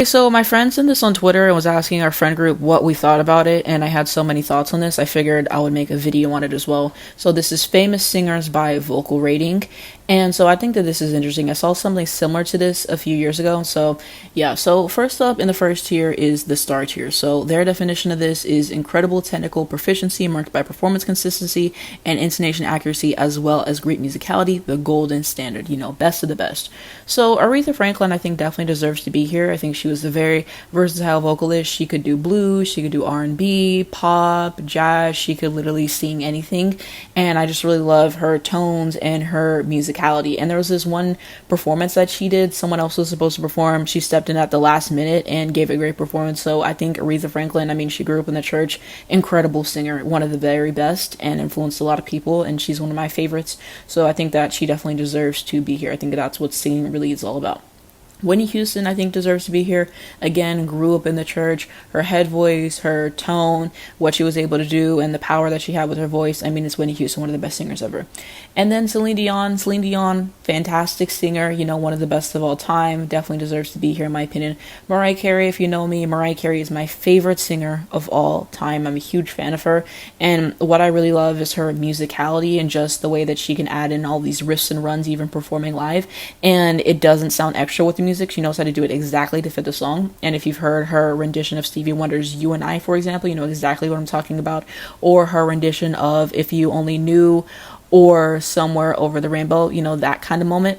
so my friend sent this on Twitter and was asking our friend group what we thought about it, and I had so many thoughts on this, I figured I would make a video on it as well. So this is famous singers by vocal rating, and so I think that this is interesting. I saw something similar to this a few years ago. So yeah, so first up in the first tier is the star tier. So their definition of this is incredible technical proficiency marked by performance consistency and intonation accuracy, as well as great musicality, the golden standard, best of the best. So Aretha Franklin, I think, definitely deserves to be here. I think she was a very versatile vocalist. She could do blues, she could do R&B, pop, jazz, she could literally sing anything, and I just really love her tones and her musicality. And there was this one performance that she did, someone else was supposed to perform, she stepped in at the last minute and gave a great performance. So I think Aretha Franklin, I mean, she grew up in the church, incredible singer, one of the very best, and influenced a lot of people, and she's one of my favorites. So I think that she definitely deserves to be here. I think that's what singing really is all about. Whitney Houston, I think, deserves to be here. Again, grew up in the church. Her head voice, her tone, what she was able to do, and the power that she had with her voice. I mean, it's Whitney Houston, one of the best singers ever. And then Celine Dion, fantastic singer, one of the best of all time. Definitely deserves to be here, in my opinion. Mariah Carey, if you know me, Mariah Carey is my favorite singer of all time. I'm a huge fan of her. And what I really love is her musicality and just the way that she can add in all these riffs and runs, even performing live. And it doesn't sound extra with the music. She knows how to do it exactly to fit the song. And if you've heard her rendition of Stevie Wonder's You and I, for example, you know exactly what I'm talking about. Or her rendition of If You Only Knew, or Somewhere Over the Rainbow, that kind of moment.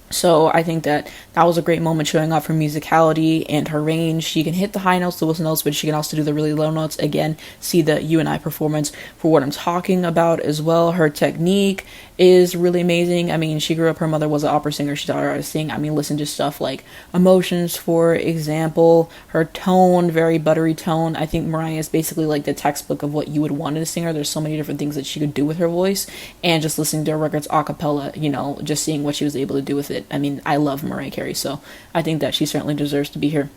So I think that was a great moment, showing off her musicality and her range. She can hit the high notes, the whistle notes, but she can also do the really low notes. Again, see the You and I performance for what I'm talking about as well. Her technique is really amazing. I mean, she grew up, her mother was an opera singer. She taught her how to sing. I mean, listen to stuff like Emotions, for example. Her tone, very buttery tone. I think Mariah is basically like the textbook of what you would want in a singer. There's so many different things that she could do with her voice, and just listening to her records a cappella, just seeing what she was able to do with it. I mean, I love Mariah Carey, so I think that she certainly deserves to be here.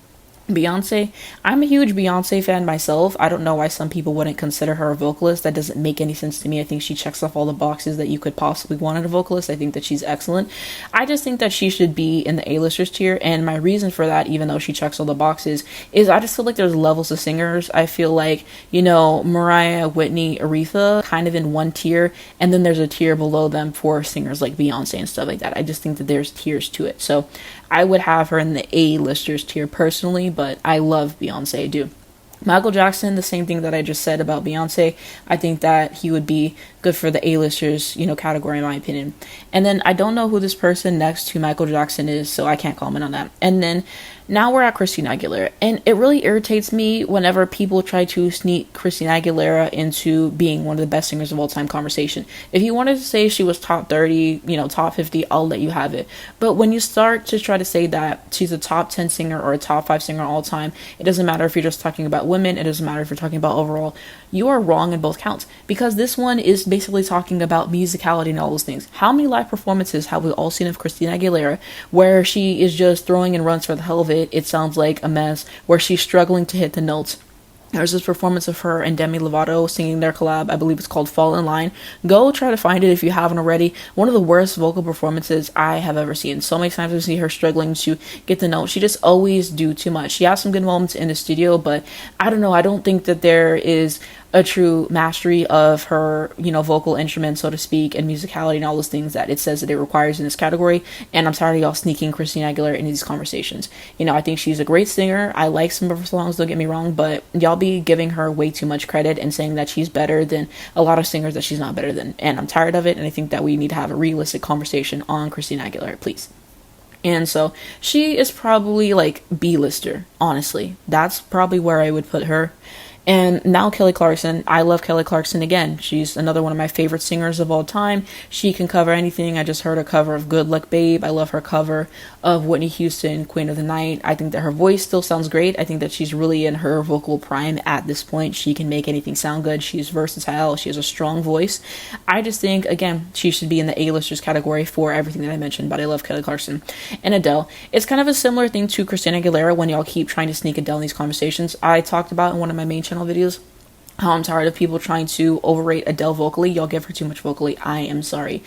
Beyonce, I'm a huge Beyonce fan myself. I don't know why some people wouldn't consider her a vocalist. That doesn't make any sense to me. I think she checks off all the boxes that you could possibly want in a vocalist. I think that she's excellent. I just think that she should be in the A-listers tier, and my reason for that, even though she checks all the boxes, is I just feel like there's levels of singers. I feel like, Mariah, Whitney, Aretha, kind of in one tier, and then there's a tier below them for singers like Beyonce and stuff like that. I just think that there's tiers to it. So I would have her in the A-listers tier personally, but I love Beyonce, I do. Michael Jackson, the same thing that I just said about Beyonce. I think that he would be good for the A-listers, category, in my opinion. And then I don't know who this person next to Michael Jackson is, so I can't comment on that. And then now we're at Christina Aguilera, and it really irritates me whenever people try to sneak Christina Aguilera into being one of the best singers of all time conversation. If you wanted to say she was top 30, top 50, I'll let you have it. But when you start to try to say that she's a top 10 singer or a top 5 singer all time, it doesn't matter if you're just talking about women, it doesn't matter if you're talking about overall, you are wrong in both counts, because this one is basically talking about musicality and all those things. How many live performances have we all seen of Christina Aguilera where she is just throwing in runs for the hell of it? It sounds like a mess, where she's struggling to hit the notes. There's this performance of her and Demilovato singing their collab. I believe it's called Fall in Line. Go try to find it if you haven't already. One of the worst vocal performances I have ever seen. So many times I see her struggling to get the note. She just always do too much. She has some good moments in the studio, but I don't know. I don't think that there is a true mastery of her, vocal instrument, so to speak, and musicality and all those things that it says that it requires in this category. And I'm tired of y'all sneaking Christina Aguilera into these conversations. I think she's a great singer. I like some of her songs, don't get me wrong, but y'all be giving her way too much credit and saying that she's better than a lot of singers that she's not better than. And I'm tired of it, and I think that we need to have a realistic conversation on Christina Aguilera, please. And so she is probably like B-lister, honestly. That's probably where I would put her. And now Kelly Clarkson. I love Kelly Clarkson again. She's another one of my favorite singers of all time. She can cover anything. I just heard a cover of Good Luck Babe. I love her cover of Whitney Houston, Queen of the Night. I think that her voice still sounds great. I think that she's really in her vocal prime at this point. She can make anything sound good. She's versatile. She has a strong voice. I just think, again, she should be in the A-listers category for everything that I mentioned, but I love Kelly Clarkson. And Adele. It's kind of a similar thing to Christina Aguilera when y'all keep trying to sneak Adele in these conversations. I talked about in one of my main channel videos how I'm tired of people trying to overrate Adele vocally. Y'all give her too much vocally. I am sorry.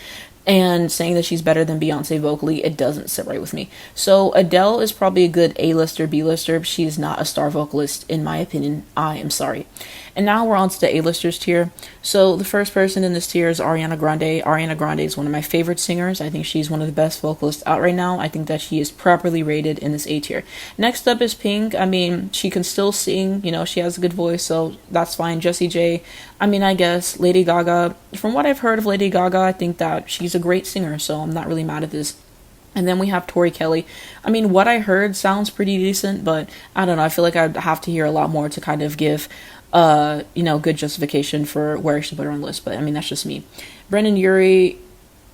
and saying that she's better than Beyonce vocally, it doesn't sit right with me. So Adele is probably a good A-lister, B-lister. She's not a star vocalist, in my opinion. I am sorry. And now we're on to the A-listers tier. So the first person in this tier is Arianagrande. Arianagrande is one of my favorite singers. I think she's one of the best vocalists out right now. I think that she is properly rated in this A tier. Next up is Pink. I mean, she can still sing. You know, she has a good voice, so that's fine. Jessie J. I mean, I guess Lady Gaga. From what I've heard of Lady Gaga, I think that she's a great singer, so I'm not really mad at this. And then we have Tori Kelly. I mean, what I heard sounds pretty decent, but I don't know. I feel like I'd have to hear a lot more to kind of give good justification for where I should put her on the list. But I mean, that's just me. Brendan Urie,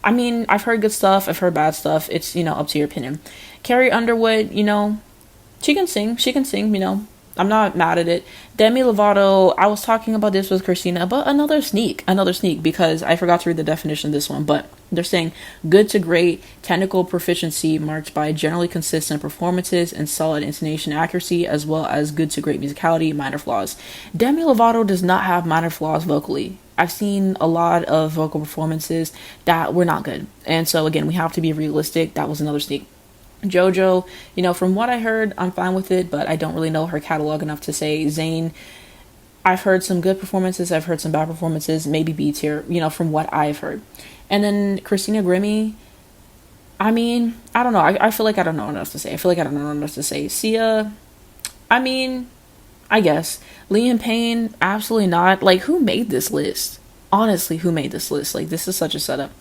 I mean, I've heard good stuff, I've heard bad stuff. It's, up to your opinion. Carrie Underwood, she can sing, I'm not mad at it. Demi Lovato, I was talking about this with Christina, but another sneak, because I forgot to read the definition of this one, but they're saying good to great technical proficiency marked by generally consistent performances and solid intonation accuracy, as well as good to great musicality, minor flaws. Demi Lovato does not have minor flaws vocally. I've seen a lot of vocal performances that were not good. And so again, we have to be realistic. That was another sneak. JoJo, from what I heard, I'm fine with it, but I don't really know her catalog enough to say. Zayn, I've heard some good performances, I've heard some bad performances, maybe B tier, from what I've heard. And then Christina Grimmie, I mean, I don't know. I feel like I don't know enough to say. Sia, I mean, I guess. Liam Payne, absolutely not. Like, who made this list? Honestly, who made this list? Like, this is such a setup.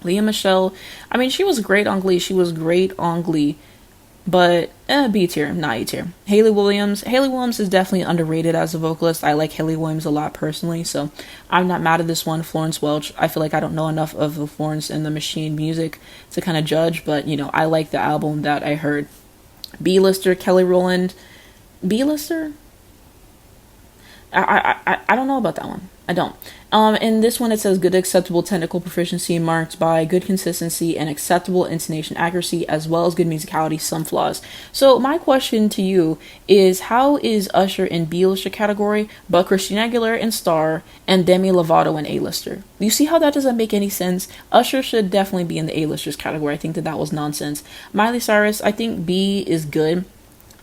Leah Michelle, I mean, she was great on Glee. But B tier, not A tier. Hayley Williams is definitely underrated as a vocalist. I like Hayley Williams a lot personally, so I'm not mad at this one. Florence Welch, I feel like I don't know enough of the Florence and the Machine music to kind of judge, but I like the album that I heard. B-lister, Kelly Rowland. B-lister? I don't know about that one. I don't. In this one, it says good acceptable technical proficiency marked by good consistency and acceptable intonation accuracy, as well as good musicality, some flaws. So my question to you is, how is Usher in B-lister category, but Christina Aguilera in star, and Demi Lovato in A-lister? You see how that doesn't make any sense? Usher should definitely be in the A-listers category. I think that was nonsense. Miley Cyrus, I think B is good.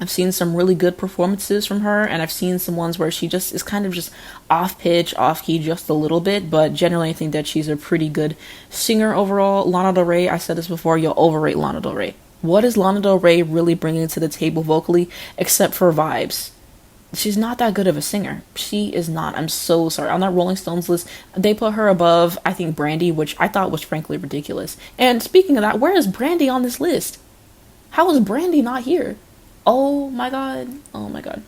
I've seen some really good performances from her, and I've seen some ones where she just is kind of just off pitch, off key just a little bit, but generally I think that she's a pretty good singer overall. Lana Del Rey, I said this before, you'll overrate Lana Del Rey. What is Lana Del Rey really bringing to the table vocally, except for vibes? She's not that good of a singer. She is not. I'm so sorry. On that Rolling Stones list, they put her above, I think, Brandy, which I thought was frankly ridiculous. And speaking of that, where is Brandy on this list? How is Brandy not here? Oh my god. And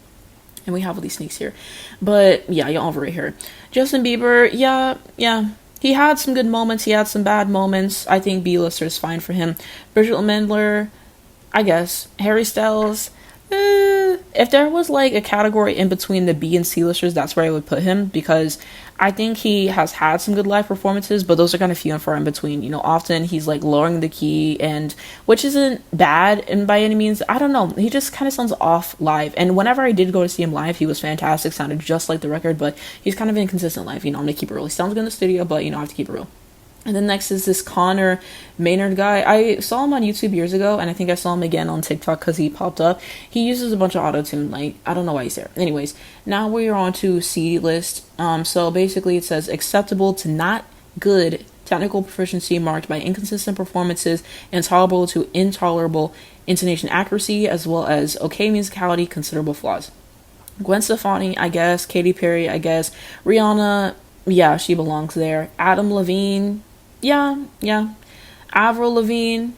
we have all these sneaks here. But yeah, you'll overrate her. Justin Bieber, yeah. He had some good moments, he had some bad moments. I think B-lister is fine for him. Bridget Mendler, I guess. Harrystyles, if there was like a category in between the B and C listers, that's where I would put him, because I think he has had some good live performances, but those are kind of few and far in between. Often he's like lowering the key, and which isn't bad and by any means. I don't know, he just kind of sounds off live. And whenever I did go to see him live, he was fantastic, sounded just like the record, but he's kind of inconsistent live. I'm gonna keep it real. He sounds good in the studio, but I have to keep it real. And then next is this Connor Maynard guy. I saw him on YouTube years ago, and I think I saw him again on TikTok because he popped up. He uses a bunch of auto-tune. Like, I don't know why he's there. Anyways, now we're on to C list. So basically it says acceptable to not good technical proficiency marked by inconsistent performances and tolerable to intolerable intonation accuracy, as well as okay musicality, considerable flaws. Gwen Stefani, I guess. Katy Perry, I guess. Rihanna, yeah, she belongs there. Adam Levine, yeah. Avril Lavigne,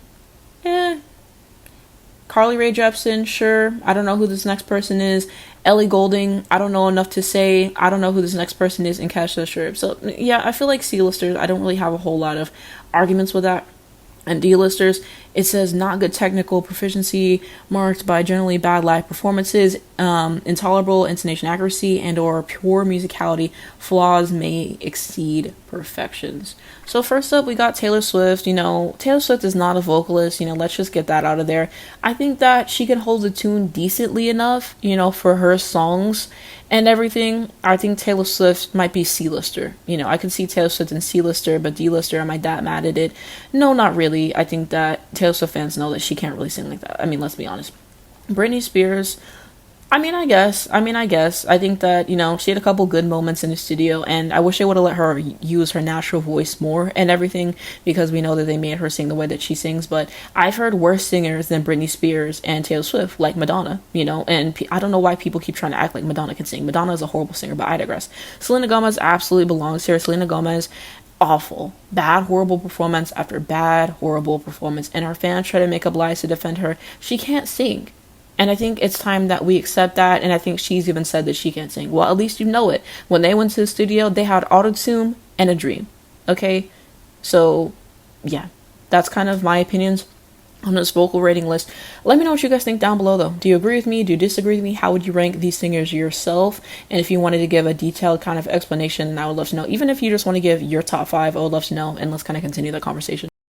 Carly Rae Jepsen, sure. I don't know who this next person is. Ellie Goulding, I don't know enough to say. I don't know who this next person is. And Kesha, sure. So yeah, I feel like C-listers, I don't really have a whole lot of arguments with that. And D-listers, It says not good technical proficiency, marked by generally bad live performances, intolerable intonation accuracy, and or poor musicality. Flaws may exceed perfections. So first up, we got Taylor Swift. Taylor Swift is not a vocalist. Let's just get that out of there. I think that she can hold the tune decently enough, for her songs and everything. I think Taylor Swift might be C-lister. I could see Taylor Swift in C-lister, but D-lister, am I that mad at it? No, not really. I think that Taylor Swift fans know that she can't really sing like that. I mean, let's be honest. Britney Spears, I guess. I think that, she had a couple good moments in the studio, and I wish they would have let her use her natural voice more and everything, because we know that they made her sing the way that she sings. But I've heard worse singers than Britney Spears and Taylor Swift, like Madonna, and I don't know why people keep trying to act like Madonna can sing. Madonna is a horrible singer, but I digress. Selena Gomez absolutely belongs here. Selena Gomez, awful, bad, horrible performance after bad, horrible performance, and her fans try to make up lies to defend her. She can't sing. And I think it's time that we accept that. And I think she's even said that she can't sing. Well, at least you know it. When they went to the studio, they had autotune and a dream. Okay? So, yeah. That's kind of my opinions on this vocal rating list. Let me know what you guys think down below, though. Do you agree with me? Do you disagree with me? How would you rank these singers yourself? And if you wanted to give a detailed kind of explanation, I would love to know. Even if you just want to give your top 5, I would love to know. And let's kind of continue the conversation.